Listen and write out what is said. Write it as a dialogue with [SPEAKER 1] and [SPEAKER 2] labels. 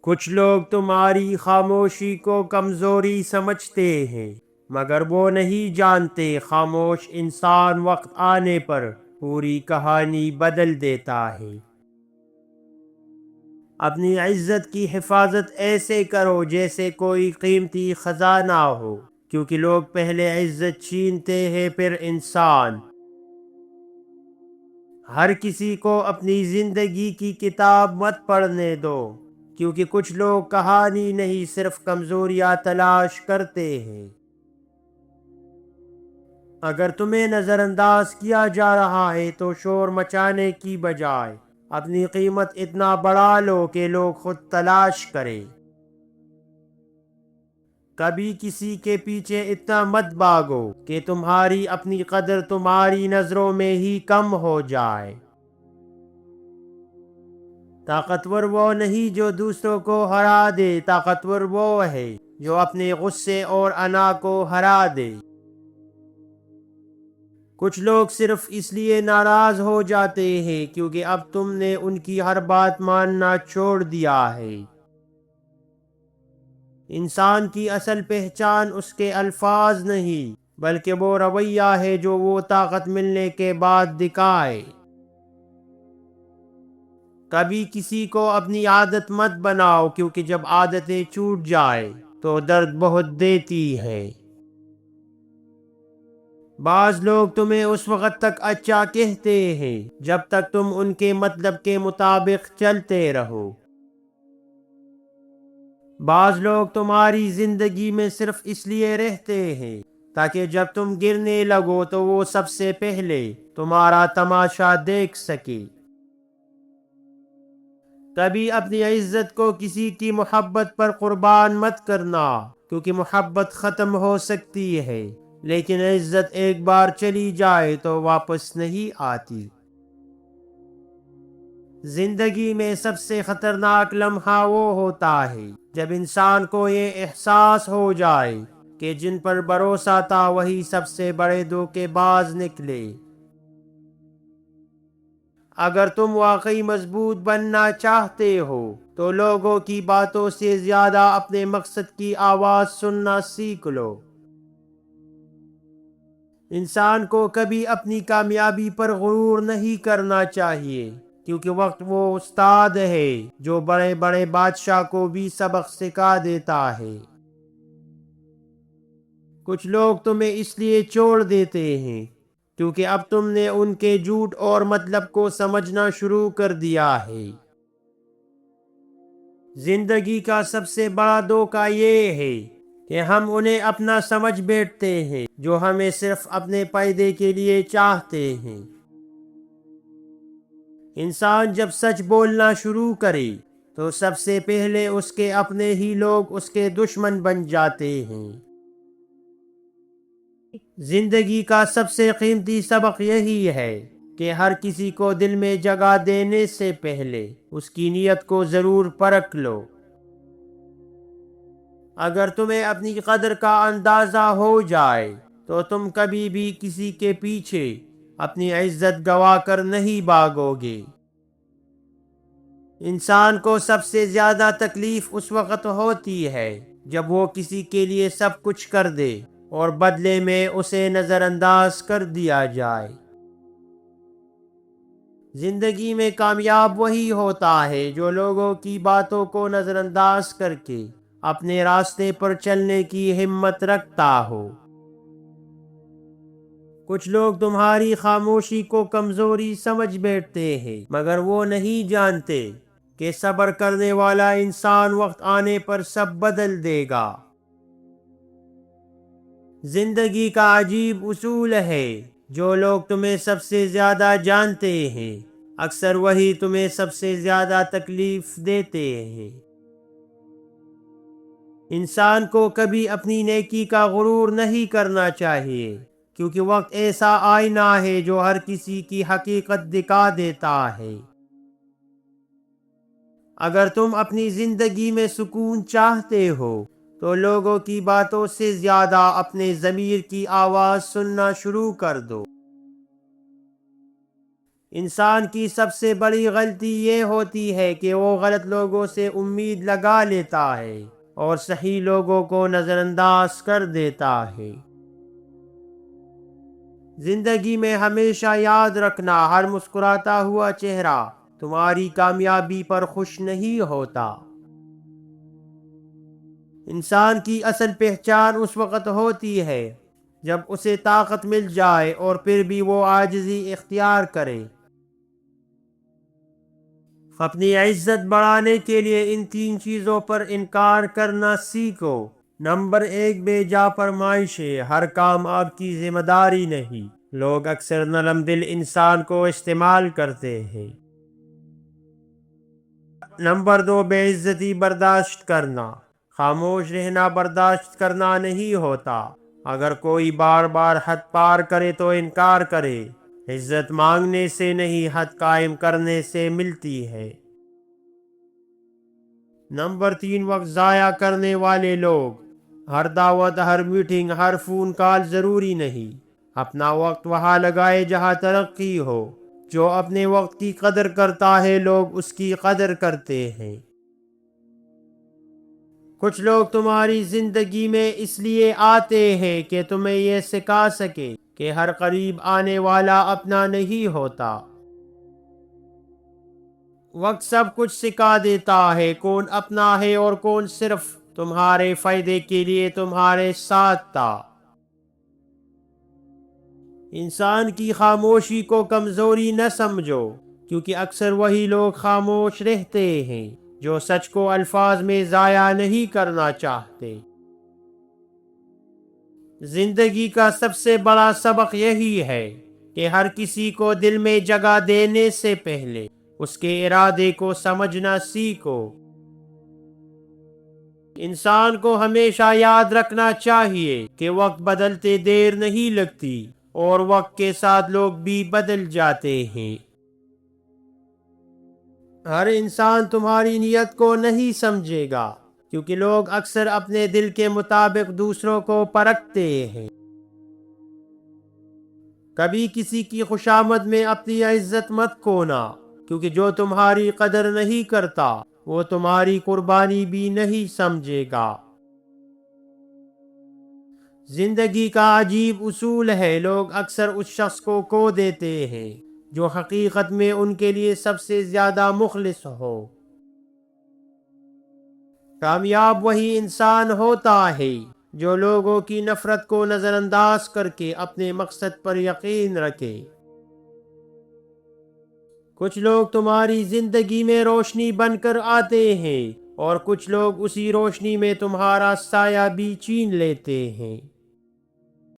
[SPEAKER 1] کچھ لوگ تمہاری خاموشی کو کمزوری سمجھتے ہیں، مگر وہ نہیں جانتے خاموش انسان وقت آنے پر پوری کہانی بدل دیتا ہے۔ اپنی عزت کی حفاظت ایسے کرو جیسے کوئی قیمتی خزانہ ہو، کیونکہ لوگ پہلے عزت چھینتے ہیں پھر انسان۔ ہر کسی کو اپنی زندگی کی کتاب مت پڑھنے دو، کیونکہ کچھ لوگ کہانی نہیں صرف کمزوریاں تلاش کرتے ہیں۔ اگر تمہیں نظر انداز کیا جا رہا ہے تو شور مچانے کی بجائے اپنی قیمت اتنا بڑھا لو کہ لوگ خود تلاش کریں۔ کبھی کسی کے پیچھے اتنا مت بھاگو کہ تمہاری اپنی قدر تمہاری نظروں میں ہی کم ہو جائے۔ طاقتور وہ نہیں جو دوسروں کو ہرا دے، طاقتور وہ ہے جو اپنے غصے اور انا کو ہرا دے۔ کچھ لوگ صرف اس لیے ناراض ہو جاتے ہیں کیونکہ اب تم نے ان کی ہر بات ماننا چھوڑ دیا ہے۔ انسان کی اصل پہچان اس کے الفاظ نہیں، بلکہ وہ رویہ ہے جو وہ طاقت ملنے کے بعد دکھائے۔ کبھی کسی کو اپنی عادت مت بناؤ، کیونکہ جب عادتیں چھوٹ جائیں تو درد بہت دیتی ہے۔ بعض لوگ تمہیں اس وقت تک اچھا کہتے ہیں جب تک تم ان کے مطلب کے مطابق چلتے رہو۔ بعض لوگ تمہاری زندگی میں صرف اس لیے رہتے ہیں تاکہ جب تم گرنے لگو تو وہ سب سے پہلے تمہارا تماشا دیکھ سکے۔ کبھی اپنی عزت کو کسی کی محبت پر قربان مت کرنا، کیونکہ محبت ختم ہو سکتی ہے لیکن عزت ایک بار چلی جائے تو واپس نہیں آتی۔ زندگی میں سب سے خطرناک لمحہ وہ ہوتا ہے جب انسان کو یہ احساس ہو جائے کہ جن پر بھروسہ تھا وہی سب سے بڑے دھوکے باز نکلے۔ اگر تم واقعی مضبوط بننا چاہتے ہو تو لوگوں کی باتوں سے زیادہ اپنے مقصد کی آواز سننا سیکھ لو۔ انسان کو کبھی اپنی کامیابی پر غرور نہیں کرنا چاہیے، کیونکہ وقت وہ استاد ہے جو بڑے بڑے بادشاہ کو بھی سبق سکھا دیتا ہے۔ کچھ لوگ تمہیں اس لیے چھوڑ دیتے ہیں کیونکہ اب تم نے ان کے جھوٹ اور مطلب کو سمجھنا شروع کر دیا ہے۔ زندگی کا سب سے بڑا دھوکہ یہ ہے کہ ہم انہیں اپنا سمجھ بیٹھتے ہیں جو ہمیں صرف اپنے فائدے کے لیے چاہتے ہیں۔ انسان جب سچ بولنا شروع کرے تو سب سے پہلے اس کے اپنے ہی لوگ اس کے دشمن بن جاتے ہیں۔ زندگی کا سب سے قیمتی سبق یہی ہے کہ ہر کسی کو دل میں جگہ دینے سے پہلے اس کی نیت کو ضرور پرکھ لو۔ اگر تمہیں اپنی قدر کا اندازہ ہو جائے تو تم کبھی بھی کسی کے پیچھے اپنی عزت گنوا کر نہیں بھاگو گے۔ انسان کو سب سے زیادہ تکلیف اس وقت ہوتی ہے جب وہ کسی کے لیے سب کچھ کر دے اور بدلے میں اسے نظر انداز کر دیا جائے۔ زندگی میں کامیاب وہی ہوتا ہے جو لوگوں کی باتوں کو نظر انداز کر کے اپنے راستے پر چلنے کی ہمت رکھتا ہو۔ کچھ لوگ تمہاری خاموشی کو کمزوری سمجھ بیٹھتے ہیں، مگر وہ نہیں جانتے کہ صبر کرنے والا انسان وقت آنے پر سب بدل دے گا۔ زندگی کا عجیب اصول ہے، جو لوگ تمہیں سب سے زیادہ جانتے ہیں اکثر وہی تمہیں سب سے زیادہ تکلیف دیتے ہیں۔ انسان کو کبھی اپنی نیکی کا غرور نہیں کرنا چاہیے، کیونکہ وقت ایسا آئینہ ہے جو ہر کسی کی حقیقت دکھا دیتا ہے۔ اگر تم اپنی زندگی میں سکون چاہتے ہو تو لوگوں کی باتوں سے زیادہ اپنے ضمیر کی آواز سننا شروع کر دو۔ انسان کی سب سے بڑی غلطی یہ ہوتی ہے کہ وہ غلط لوگوں سے امید لگا لیتا ہے اور صحیح لوگوں کو نظر انداز کر دیتا ہے۔ زندگی میں ہمیشہ یاد رکھنا، ہر مسکراتا ہوا چہرہ تمہاری کامیابی پر خوش نہیں ہوتا۔ انسان کی اصل پہچان اس وقت ہوتی ہے جب اسے طاقت مل جائے اور پھر بھی وہ عاجزی اختیار کرے۔ اپنی عزت بڑھانے کے لیے ان 3 چیزوں پر انکار کرنا سیکھو۔ نمبر 1، بے جا فرمائشیں۔ ہر کام آپ کی ذمہ داری نہیں۔ لوگ اکثر نرم دل انسان کو استعمال کرتے ہیں۔ نمبر 2، بے عزتی برداشت کرنا۔ خاموش رہنا برداشت کرنا نہیں ہوتا۔ اگر کوئی بار بار حد پار کرے تو انکار کرے۔ عزت مانگنے سے نہیں، حد قائم کرنے سے ملتی ہے۔ نمبر 3، وقت ضائع کرنے والے لوگ۔ ہر دعوت، ہر میٹنگ، ہر فون کال ضروری نہیں۔ اپنا وقت وہاں لگائے جہاں ترقی ہو۔ جو اپنے وقت کی قدر کرتا ہے، لوگ اس کی قدر کرتے ہیں۔ کچھ لوگ تمہاری زندگی میں اس لیے آتے ہیں کہ تمہیں یہ سکھا سکے کہ ہر قریب آنے والا اپنا نہیں ہوتا۔ وقت سب کچھ سکھا دیتا ہے، کون اپنا ہے اور کون صرف تمہارے فائدے کے لیے تمہارے ساتھ تھا۔ انسان کی خاموشی کو کمزوری نہ سمجھو، کیونکہ اکثر وہی لوگ خاموش رہتے ہیں جو سچ کو الفاظ میں ضائع نہیں کرنا چاہتے۔ زندگی کا سب سے بڑا سبق یہی ہے کہ ہر کسی کو دل میں جگہ دینے سے پہلے اس کے ارادے کو سمجھنا سیکھو۔ انسان کو ہمیشہ یاد رکھنا چاہیے کہ وقت بدلتے دیر نہیں لگتی، اور وقت کے ساتھ لوگ بھی بدل جاتے ہیں۔ ہر انسان تمہاری نیت کو نہیں سمجھے گا، کیونکہ لوگ اکثر اپنے دل کے مطابق دوسروں کو پرکھتے ہیں۔ کبھی کسی کی خوشامد میں اپنی عزت مت کھونا، کیونکہ جو تمہاری قدر نہیں کرتا وہ تمہاری قربانی بھی نہیں سمجھے گا۔ زندگی کا عجیب اصول ہے، لوگ اکثر اس شخص کو کھو دیتے ہیں جو حقیقت میں ان کے لیے سب سے زیادہ مخلص ہو۔ کامیاب وہی انسان ہوتا ہے جو لوگوں کی نفرت کو نظر انداز کر کے اپنے مقصد پر یقین رکھے۔ کچھ لوگ تمہاری زندگی میں روشنی بن کر آتے ہیں، اور کچھ لوگ اسی روشنی میں تمہارا سایہ بھی چھین لیتے ہیں۔